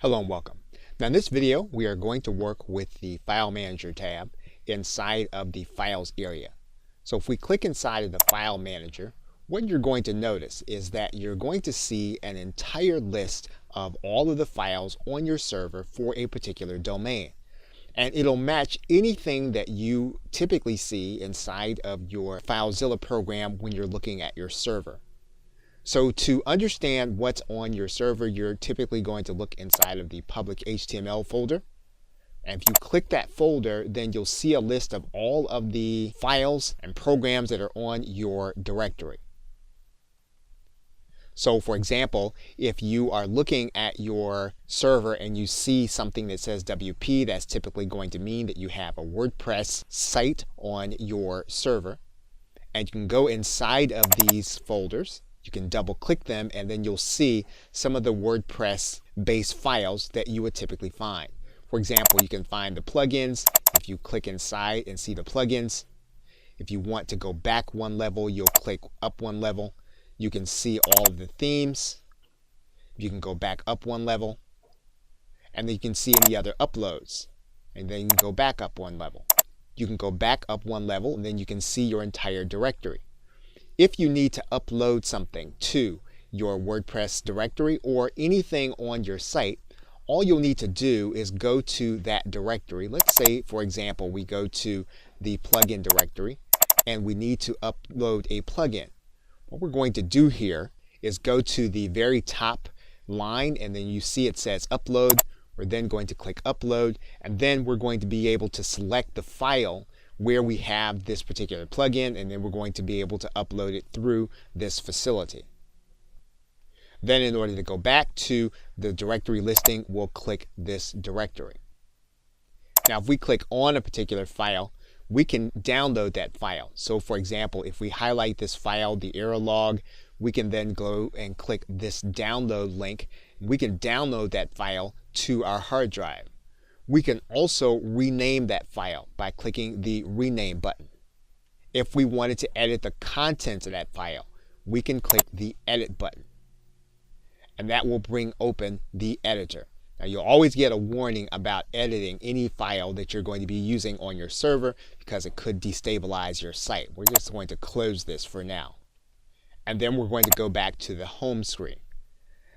Hello and welcome. Now in this video we are going to work with the File Manager tab inside of the Files area. So if we click inside of the File Manager, what you're going to notice is that you're going to see an entire list of all of the files on your server for a particular domain. And it'll match anything that you typically see inside of your FileZilla program when you're looking at your server. So to understand what's on your server, you're typically going to look inside of the public HTML folder. And if you click that folder, then you'll see a list of all of the files and programs that are on your directory. So for example, if you are looking at your server and you see something that says WP, that's typically going to mean that you have a WordPress site on your server. And you can go inside of these folders. You can double click them and then you'll see some of the WordPress based files that you would typically find. For example, you can find the plugins. If you click inside and see the plugins, if you want to go back one level, you'll click up one level. You can see all of the themes. You can go back up one level, and then you can see any other uploads, and then you can go back up one level. You can go back up one level and then you can see your entire directory. If you need to upload something to your WordPress directory or anything on your site, all you'll need to do is go to that directory. Let's say, for example, we go to the plugin directory and we need to upload a plugin. What we're going to do here is go to the very top line and then you see it says upload. We're then going to click upload and then we're going to be able to select the file where we have this particular plugin, and then we're going to be able to upload it through this facility. Then in order to go back to the directory listing, we'll click this directory. Now if we click on a particular file, we can download that file. So for example, if we highlight this file, the error log, we can then go and click this download link. We can download that file to our hard drive. We can also rename that file by clicking the rename button. If we wanted to edit the contents of that file, we can click the edit button. And that will bring open the editor. Now you'll always get a warning about editing any file that you're going to be using on your server because it could destabilize your site. We're just going to close this for now. And then we're going to go back to the home screen.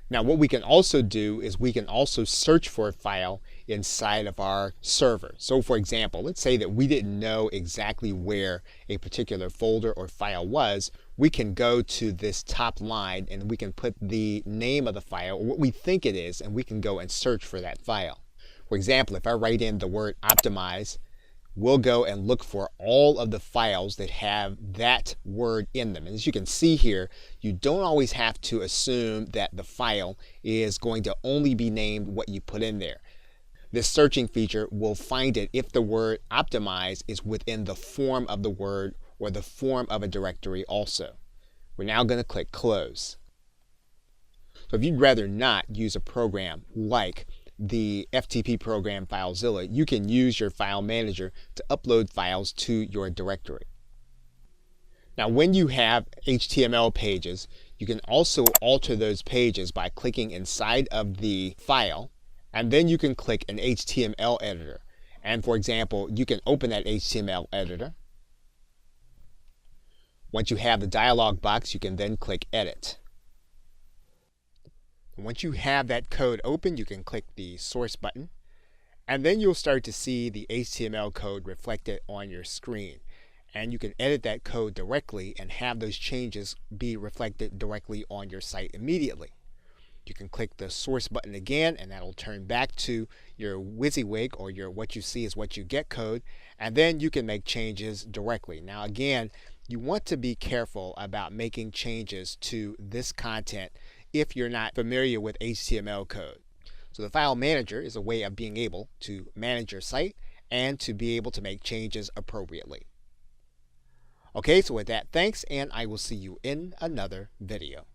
Now what we can also do is we can also search for a file inside of our server. So for example, let's say that we didn't know exactly where a particular folder or file was. We can go to this top line and we can put the name of the file, or what we think it is, and we can go and search for that file. For example, if I write in the word optimize, we'll go and look for all of the files that have that word in them. And as you can see here, you don't always have to assume that the file is going to only be named what you put in there. This searching feature will find it if the word optimize is within the form of the word or the form of a directory also. We're now going to click close. So if you'd rather not use a program like the FTP program FileZilla, you can use your file manager to upload files to your directory. Now when you have HTML pages, you can also alter those pages by clicking inside of the file, and then you can click an HTML editor. And for example, you can open that HTML editor. Once you have the dialog box, you can then click edit. Once you have that code open, you can click the source button, and then you'll start to see the HTML code reflected on your screen. And you can edit that code directly and have those changes be reflected directly on your site immediately. You can click the source button again, and that'll turn back to your WYSIWYG, or your what you see is what you get code, and then you can make changes directly. Now again, you want to be careful about making changes to this content if you're not familiar with HTML code. So the File Manager is a way of being able to manage your site and to be able to make changes appropriately. Okay, so with that, thanks, and I will see you in another video.